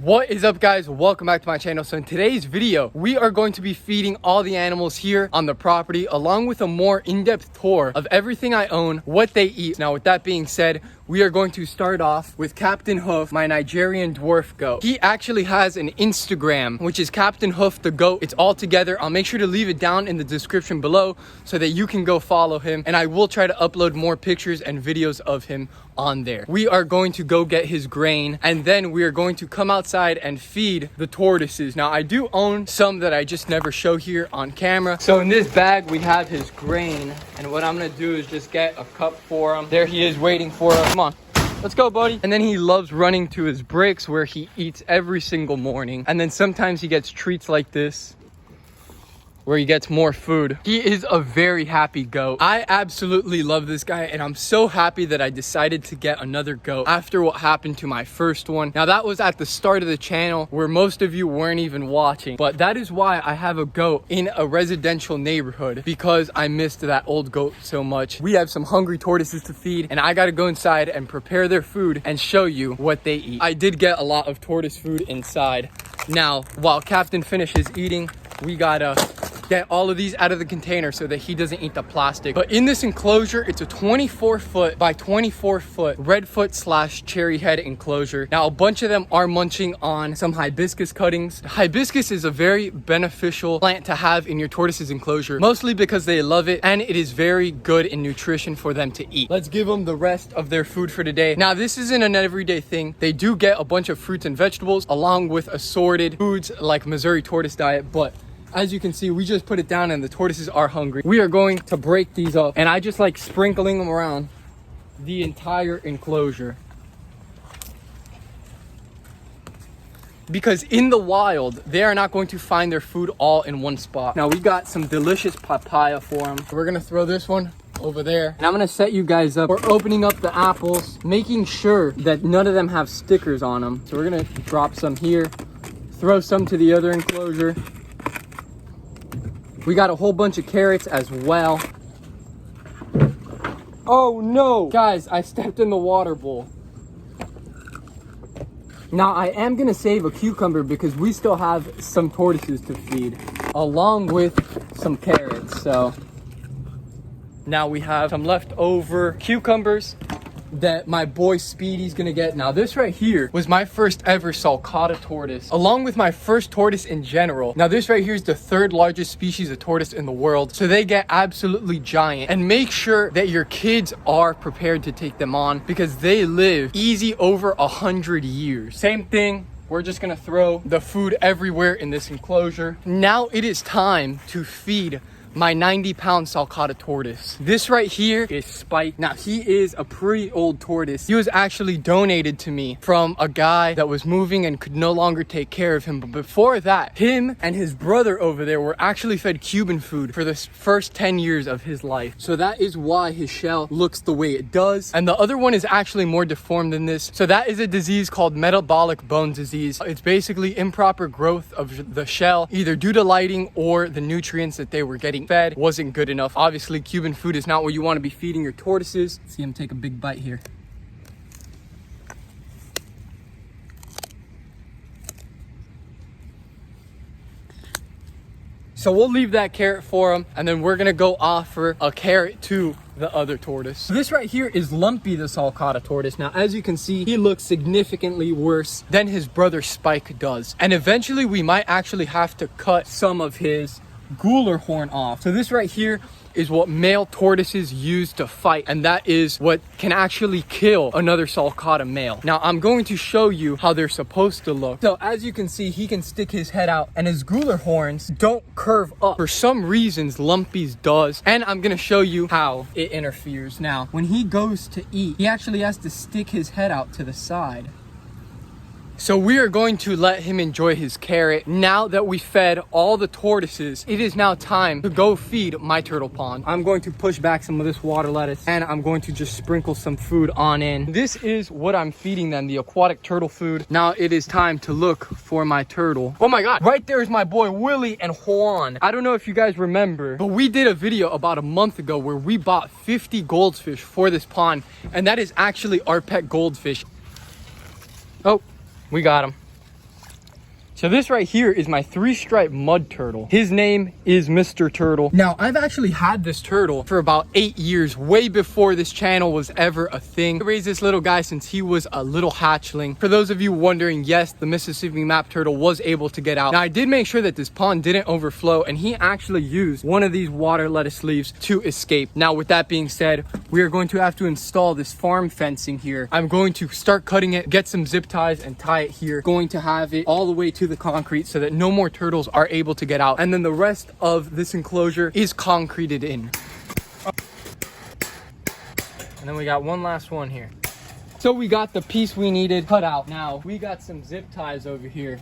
What is up, guys? Welcome back to my channel. So in today's video, we are going to be feeding all the animals here on the property, along with a more in-depth tour of everything I own, what they eat. Now, with that being said, we are going to start off with Captain Hoof, my Nigerian dwarf goat. He actually has an Instagram, which is Captain Hoof the goat. It's all together. I'll make sure to leave it down in the description below so that you can go follow him. And I will try to upload more pictures and videos of him on there. We are going to go get his grain, and then we are going to come outside and feed the tortoises. Now, I do own some that I just never show here on camera. So in this bag, we have his grain. And what I'm gonna do is just get a cup for him. There he is waiting for us. Come on. Let's go, buddy. And then he loves running to his bricks where he eats every single morning. And then sometimes he gets treats like this, where he gets more food. He is a very happy goat. I absolutely love this guy, and I'm so happy that I decided to get another goat after what happened to my first one. Now, that was at the start of the channel where most of you weren't even watching, but that is why I have a goat in a residential neighborhood, because I missed that old goat so much. We have some hungry tortoises to feed, and I gotta go inside and prepare their food and show you what they eat. I did get a lot of tortoise food inside. Now, while Captain finishes eating, we gotta get all of these out of the container so that he doesn't eat the plastic. But in this enclosure, it's a 24-foot by 24-foot redfoot / cherry head enclosure. Now, a bunch of them are munching on some hibiscus cuttings. Hibiscus is a very beneficial plant to have in your tortoises enclosure, mostly because they love it, and it is very good in nutrition for them to eat. Let's give them the rest of their food for today. Now, this isn't an everyday thing. They do get a bunch of fruits and vegetables along with assorted foods like Missouri tortoise diet, but as you can see, we just put it down and the tortoises are hungry. We are going to break these up, and I just like sprinkling them around the entire enclosure, because in the wild, they are not going to find their food all in one spot. Now, we got some delicious papaya for them. We're gonna throw this one over there, and I'm gonna set you guys up. We're opening up the apples, making sure that none of them have stickers on them. So we're gonna drop some here, throw some to the other enclosure. We got a whole bunch of carrots as well. Oh no! Guys, I stepped in the water bowl. Now, I am gonna save a cucumber because we still have some tortoises to feed, along with some carrots. So now we have some leftover cucumbers that my boy Speedy's gonna get. Now, this right here was my first ever Sulcata tortoise, along with my first tortoise in general. Now, this right here is the third largest species of tortoise in the world, so they get absolutely giant. And make sure that your kids are prepared to take them on, because they live easy over 100 years. Same thing. We're just gonna throw the food everywhere in this enclosure. Now it is time to feed my 90-pound Sulcata tortoise. This right here is Spike. Now, he is a pretty old tortoise. He was actually donated to me from a guy that was moving and could no longer take care of him. But before that, him and his brother over there were actually fed Cuban food for the first 10 years of his life. So that is why his shell looks the way it does. And the other one is actually more deformed than this. So that is a disease called metabolic bone disease. It's basically improper growth of the shell, either due to lighting or the nutrients that they were getting fed wasn't good enough. Obviously, Cuban food is not what you want to be feeding your tortoises. See him take a big bite here. So we'll leave that carrot for him, and then we're gonna go offer a carrot to the other tortoise. This right here is Lumpy, the Sulcata tortoise. Now, as you can see, he looks significantly worse than his brother Spike does. And eventually, we might actually have to cut some of his gular horn off. So this right here is what male tortoises use to fight, and that is what can actually kill another Sulcata male. Now, I'm going to show you how they're supposed to look. So as you can see, he can stick his head out, and his gular horns don't curve up. For some reasons, Lumpy's does, and I'm gonna show you how it interferes. Now, when he goes to eat, he actually has to stick his head out to the side. So we are going to let him enjoy his carrot. Now that we fed all the tortoises, it is now time to go feed my turtle pond. I'm going to push back some of this water lettuce, and I'm going to just sprinkle some food on in. This is what I'm feeding them, the aquatic turtle food. Now it is time to look for my turtle. Oh my God, right there is my boy Willie and Juan. I don't know if you guys remember, but we did a video about a month ago where we bought 50 goldfish for this pond, and that is actually our pet goldfish. Oh, we got him. So this right here is my 3-stripe mud turtle. His name is Mr. Turtle. Now, I've actually had this turtle for about 8 years, way before this channel was ever a thing. I raised this little guy since he was a little hatchling. For those of you wondering, yes, the Mississippi map turtle was able to get out. Now, I did make sure that this pond didn't overflow, and he actually used one of these water lettuce leaves to escape. Now, with that being said, we are going to have to install this farm fencing here. I'm going to start cutting it, get some zip ties and tie it here. Going to have it all the way to the concrete so that no more turtles are able to get out. And then the rest of this enclosure is concreted in. And then we got one last one here. So we got the piece we needed cut out. Now we got some zip ties over here.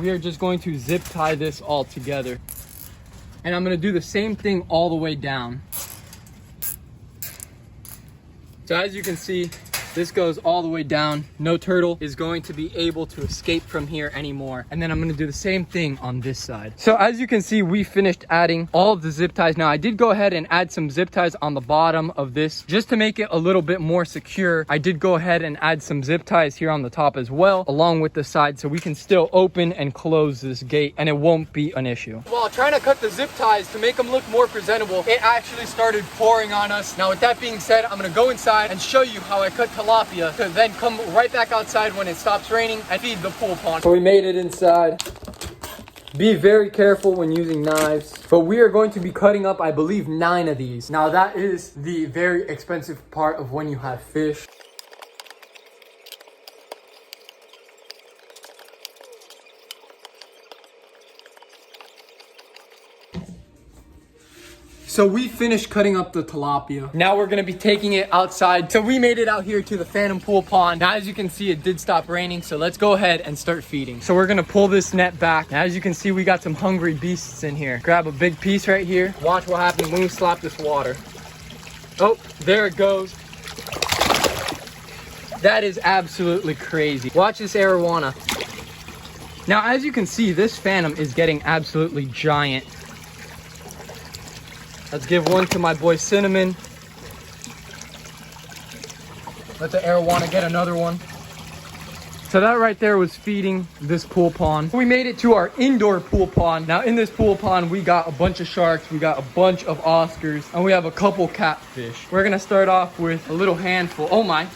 We are just going to zip tie this all together. And I'm gonna do the same thing all the way down. So as you can see, this goes all the way down. No turtle is going to be able to escape from here anymore. And then I'm gonna do the same thing on this side. So as you can see, we finished adding all of the zip ties. Now I did go ahead and add some zip ties on the bottom of this just to make it a little bit more secure. I did go ahead and add some zip ties here on the top as well, along with the side, so we can still open and close this gate and it won't be an issue. While trying to cut the zip ties to make them look more presentable, it actually started pouring on us. Now with that being said, I'm gonna go inside and show you how I cut tilapia to then come right back outside when it stops raining and feed the pool pond. So we made it inside. Be very careful when using knives, but we are going to be cutting up, I believe, 9 of these. Now that is the very expensive part of when you have fish. So we finished cutting up the tilapia. Now we're gonna be taking it outside. So we made it out here to the Phantom Pool Pond. Now as you can see, it did stop raining, so let's go ahead and start feeding. So we're gonna pull this net back. Now, as you can see, we got some hungry beasts in here. Grab a big piece right here. Watch what happens when we slap this water. Oh, there it goes. That is absolutely crazy. Watch this arowana. Now, as you can see, this Phantom is getting absolutely giant. Let's give one to my boy Cinnamon. Let the arowana get another one. So that right there was feeding this pool pond. We made it to our indoor pool pond. Now in this pool pond, we got a bunch of sharks, we got a bunch of Oscars, and we have a couple catfish. We're gonna start off with a little handful. Oh my.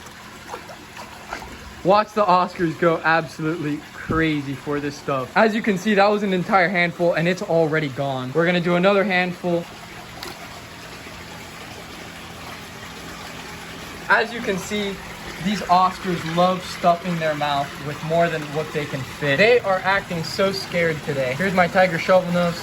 Watch the Oscars go absolutely crazy for this stuff. As you can see, that was an entire handful and it's already gone. We're gonna do another handful. As you can see, these Oscars love stuffing their mouth with more than what they can fit. They are acting so scared today. Here's my tiger shovel nose.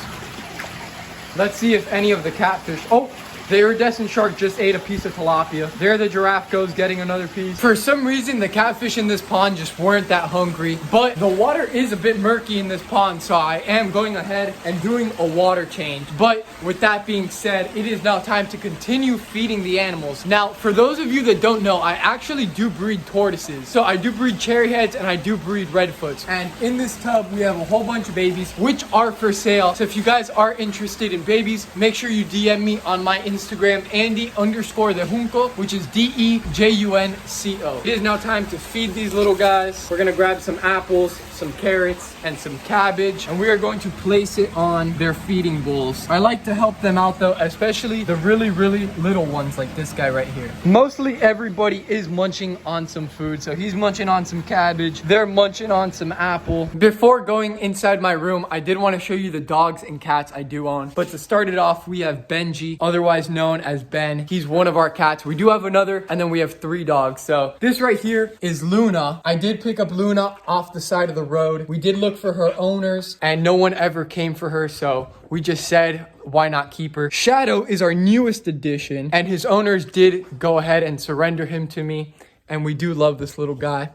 Let's see if any of the catfish... Oh, the iridescent shark just ate a piece of tilapia. There the giraffe goes getting another piece. For some reason, the catfish in this pond just weren't that hungry. But the water is a bit murky in this pond, so I am going ahead and doing a water change. But with that being said, it is now time to continue feeding the animals. Now, for those of you that don't know, I actually do breed tortoises. So I do breed cherryheads and I do breed redfoots. And in this tub, we have a whole bunch of babies, which are for sale. So if you guys are interested in babies, make sure you DM me on my Instagram, Andy_Dejunco, which is DEJUNCO. It is now time to feed these little guys. We're gonna grab some apples, some carrots, and some cabbage, and we are going to place it on their feeding bowls. I like to help them out though, especially the really little ones like this guy right here. Mostly everybody is munching on some food, so he's munching on some cabbage, they're munching on some apple. Before going inside my room, I did want to show you the dogs and cats I do own, but to start it off, we have Benji, otherwise known as Ben. He's one of our cats. We do have another, and then we have 3 dogs. So this right here is Luna. I did pick up Luna off the side of the road. We did look for her owners and no one ever came for her, so we just said, why not keep her? Shadow is our newest addition, and his owners did go ahead and surrender him to me, and we do love this little guy.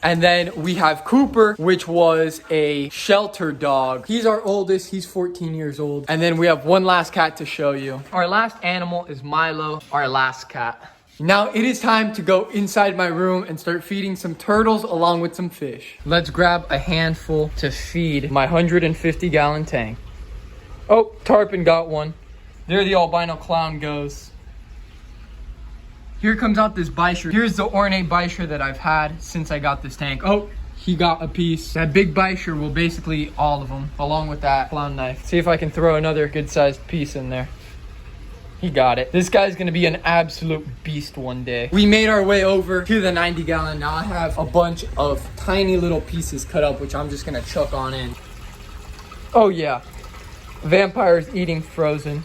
And then we have Cooper, which was a shelter dog. He's our oldest. He's 14 years old. And then we have one last cat to show you. Our last animal is Milo, our last cat. Now it is time to go inside my room and start feeding some turtles along with some fish. Let's grab a handful to feed my 150-gallon tank. Oh, Tarpon got one. There the albino clown goes. Here comes out this Bisher. Here's the ornate Bisher that I've had since I got this tank. Oh, he got a piece. That big Bisher will basically eat all of them, along with that clown knife. See if I can throw another good-sized piece in there. He got it. This guy's gonna be an absolute beast one day. We made our way over to the 90 gallon. Now I have a bunch of tiny little pieces cut up, which I'm just gonna chuck on in. Oh yeah, vampire's eating frozen.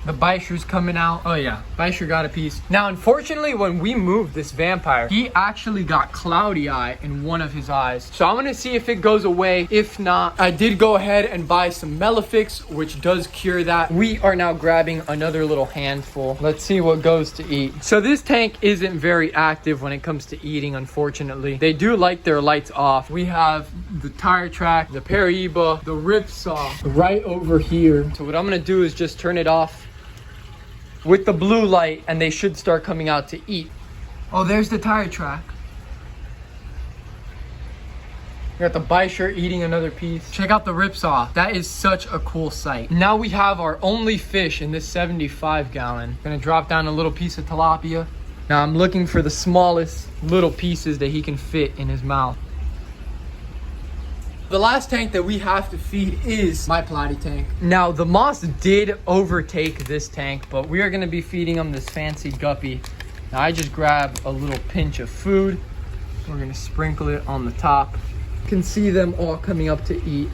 The Bisher's coming out. Oh yeah, Bisher got a piece. Now, unfortunately, when we moved this vampire, he actually got cloudy eye in one of his eyes. So I'm gonna see if it goes away. If not, I did go ahead and buy some Melafix, which does cure that. We are now grabbing another little handful. Let's see what goes to eat. So this tank isn't very active when it comes to eating, unfortunately. They do like their lights off. We have the tire track, the Paraíba, the ripsaw right over here. So what I'm gonna do is just turn it off with the blue light, and they should start coming out to eat. Oh, there's the tire track. We got the Bisher eating another piece. Check out the ripsaw. That is such a cool sight. Now we have our only fish in this 75 gallon. Gonna drop down a little piece of tilapia. Now I'm looking for the smallest little pieces that he can fit in his mouth. The last tank that we have to feed is my platy tank. Now, the moss did overtake this tank, but we are gonna be feeding him this fancy guppy. Now, I just grab a little pinch of food. We're gonna sprinkle it on the top. You can see them all coming up to eat.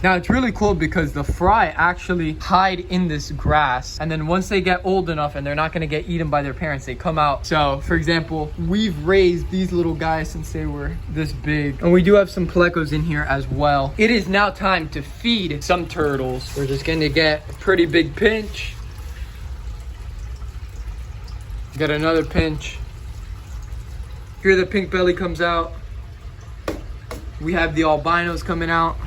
Now, it's really cool because the fry actually hide in this grass, and then once they get old enough and they're not going to get eaten by their parents, they come out. So, for example, we've raised these little guys since they were this big, and we do have some plecos in here as well. It is now time to feed some turtles. We're just going to get a pretty big pinch. Get another pinch. Here the pink belly comes out. We have the albinos coming out.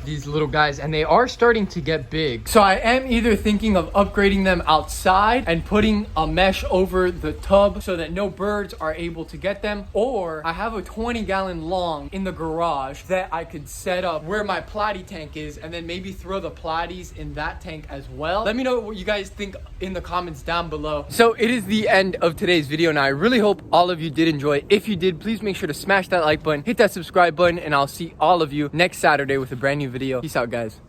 These little guys, and they are starting to get big. So I am either thinking of upgrading them outside and putting a mesh over the tub so that no birds are able to get them, or I have a 20 gallon long in the garage that I could set up where my platy tank is, and then maybe throw the platies in that tank as well. Let me know what you guys think in the comments down below. So it is the end of today's video. Now I really hope all of you did enjoy. If you did, please make sure to smash that like button, hit that subscribe button, and I'll see all of you next Saturday with a brand new video. Peace out, guys.